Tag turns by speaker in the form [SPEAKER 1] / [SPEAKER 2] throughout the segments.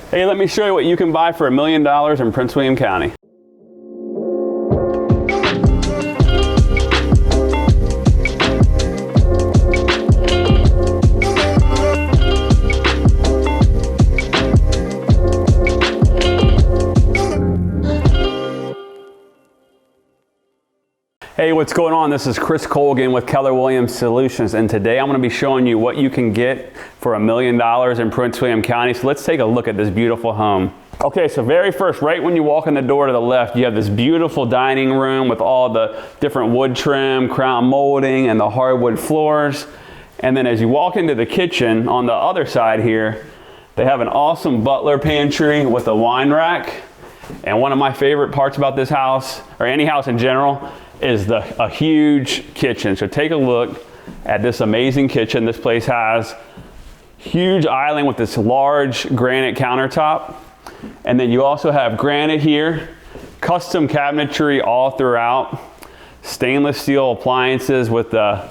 [SPEAKER 1] Hey, let me show you what you can buy for $1 million in Prince William County. Hey, what's going on? This is Chris Colgan with Keller Williams Solutions, and today I'm going to be showing you what you can get for $1 million in Prince William County. So let's take a look at this beautiful home. Okay, so very first, right when you walk in the door to the left, you have this beautiful dining room with all the different wood trim, crown molding, and the hardwood floors. And then as you walk into the kitchen on the other side here, they have an awesome butler pantry with a wine rack. And one of my favorite parts about this house, or any house in general, is a huge kitchen. So take a look at this amazing kitchen. This place has huge island with this large granite countertop. And then you also have granite here, custom cabinetry all throughout, stainless steel appliances with the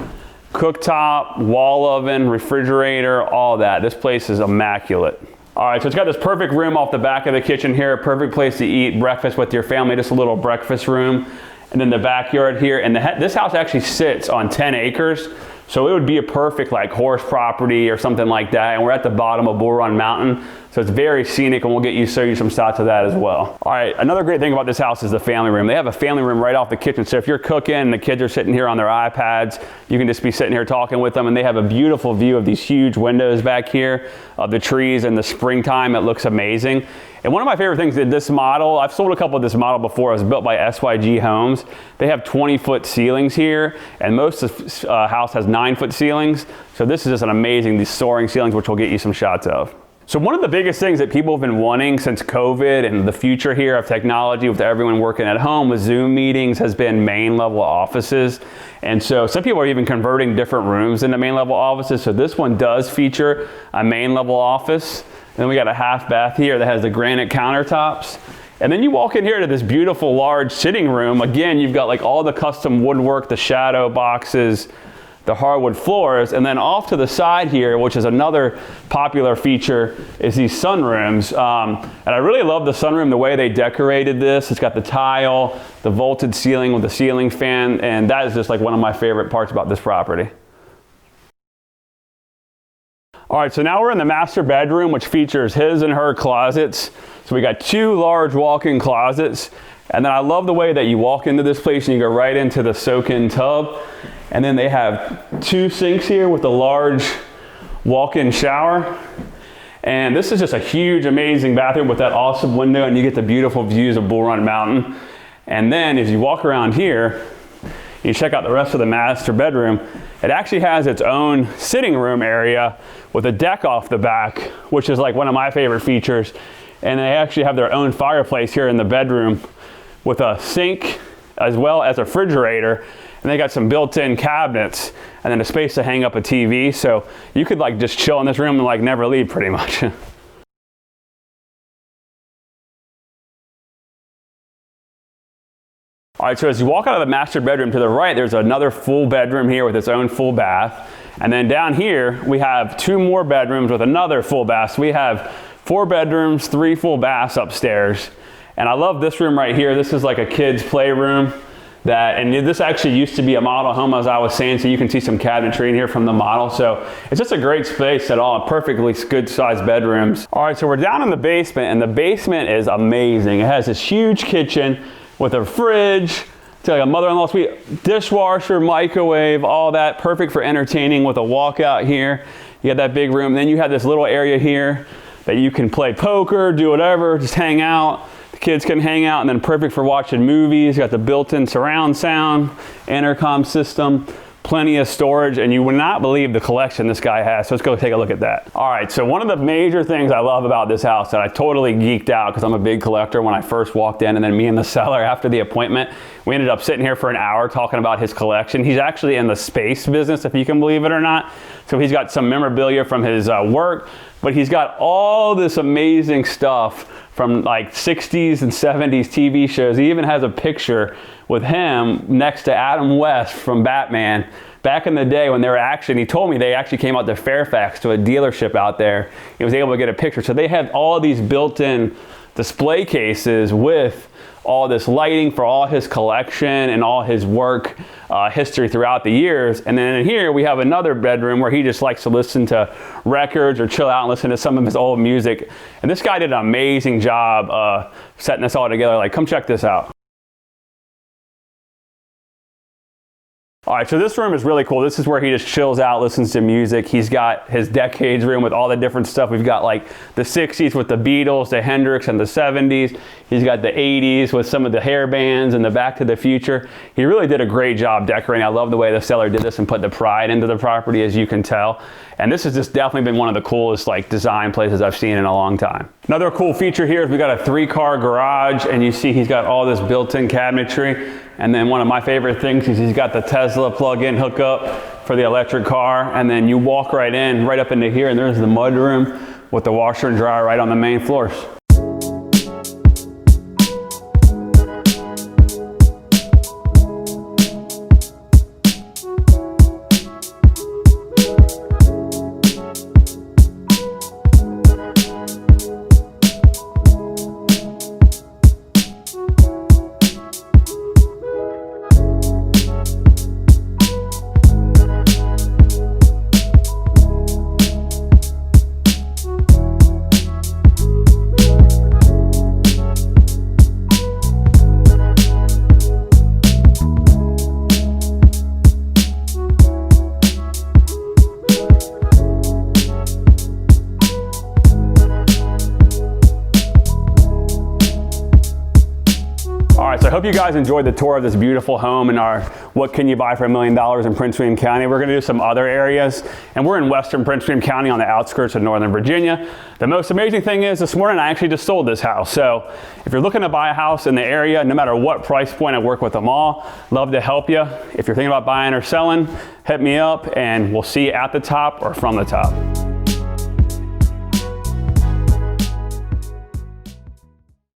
[SPEAKER 1] cooktop, wall oven, refrigerator, all that. This place is immaculate. All right, so it's got this perfect room off the back of the kitchen here, a perfect place to eat breakfast with your family, just a little breakfast room. And then the backyard here, and this house actually sits on 10 acres, so it would be a perfect like horse property or something like that. And we're at the bottom of Bull Run Mountain, so it's very scenic, and we'll show you some shots of that as well. All right, another great thing about this house is the family room. They have a family room right off the kitchen, so if you're cooking and the kids are sitting here on their iPads, you can just be sitting here talking with them, and they have a beautiful view of these huge windows back here of the trees in the springtime. It looks amazing. And one of my favorite things is this model. I've sold a couple of this model before. It was built by SYG Homes. They have 20-foot ceilings here, and most of the house has 9-foot ceilings. So this is just an amazing, these soaring ceilings, which we'll get you some shots of. So one of the biggest things that people have been wanting since COVID and the future here of technology with everyone working at home with Zoom meetings has been main level offices. And so some people are even converting different rooms into main level offices. So this one does feature a main level office. Then we got a half bath here that has the granite countertops. And then you walk in here to this beautiful large sitting room. Again, you've got like all the custom woodwork, the shadow boxes, the hardwood floors. And then off to the side here, which is another popular feature, is these sunrooms. And I really love the sunroom, the way they decorated this. It's got the tile, the vaulted ceiling with the ceiling fan. And that is just like one of my favorite parts about this property. All right, so now we're in the master bedroom, which features his and her closets. So we got 2 large walk-in closets. And then I love the way that you walk into this place and you go right into the soak-in tub. And then they have 2 sinks here with a large walk-in shower. And this is just a huge, amazing bathroom with that awesome window, and you get the beautiful views of Bull Run Mountain. And then as you walk around here, you check out the rest of the master bedroom. It actually has its own sitting room area with a deck off the back, which is like one of my favorite features. And they actually have their own fireplace here in the bedroom with a sink as well as a refrigerator. And they got some built-in cabinets and then a space to hang up a TV. So you could like just chill in this room and like never leave pretty much. All right, so as you walk out of the master bedroom to the right, there's another full bedroom here with its own full bath. And then down here, we have 2 more bedrooms with another full bath. So we have 4 bedrooms, 3 full baths upstairs. And I love this room right here. This is like a kid's playroom. And this actually used to be a model home, as I was saying, so you can see some cabinetry in here from the model. So it's just a great space at all, perfectly good sized bedrooms. All right, so we're down in the basement, and the basement is amazing. It has this huge kitchen with a fridge, it's like a mother-in-law suite, dishwasher, microwave, all that, perfect for entertaining with a walkout here. You got that big room. Then you have this little area here that you can play poker, do whatever, just hang out. The kids can hang out, and then perfect for watching movies. You got the built-in surround sound, intercom system, plenty of storage, and you would not believe the collection this guy has. So let's go take a look at that. All right, so one of the major things I love about this house that I totally geeked out because I'm a big collector when I first walked in, and then me and the seller after the appointment, we ended up sitting here for an hour talking about his collection. He's actually in the space business, if you can believe it or not. So he's got some memorabilia from his work, but he's got all this amazing stuff from like 60s and 70s TV shows. He even has a picture with him next to Adam West from Batman back in the day when they were actually, he told me they actually came out to Fairfax to a dealership out there. He was able to get a picture. So they had all these built-in display cases with all this lighting for all his collection and all his work history throughout the years. And then in here we have another bedroom where he just likes to listen to records or chill out and listen to some of his old music. And this guy did an amazing job setting this all together. Like, come check this out. All right, so this room is really cool. This is where he just chills out, listens to music. He's got his decades room with all the different stuff. We've got like the 60s with the Beatles, the Hendrix, and the 70s. He's got the 80s with some of the hair bands and the Back to the Future. He really did a great job decorating. I love the way the seller did this and put the pride into the property, as you can tell. And this has just definitely been one of the coolest like design places I've seen in a long time. Another cool feature here is we got a 3-car garage, and you see he's got all this built-in cabinetry. And then one of my favorite things is he's got the Tesla plug-in hookup for the electric car. And then you walk right in, right up into here, and there's the mud room with the washer and dryer right on the main floors. So I hope you guys enjoyed the tour of this beautiful home in our What Can You Buy for $1 Million in Prince William County. We're going to do some other areas, and we're in western Prince William County on the outskirts of Northern Virginia. The most amazing thing is this morning I actually just sold this house. So if you're looking to buy a house in the area, no matter what price point, I work with them all. Love to help you. If you're thinking about buying or selling, hit me up and we'll see you at the top or from the top.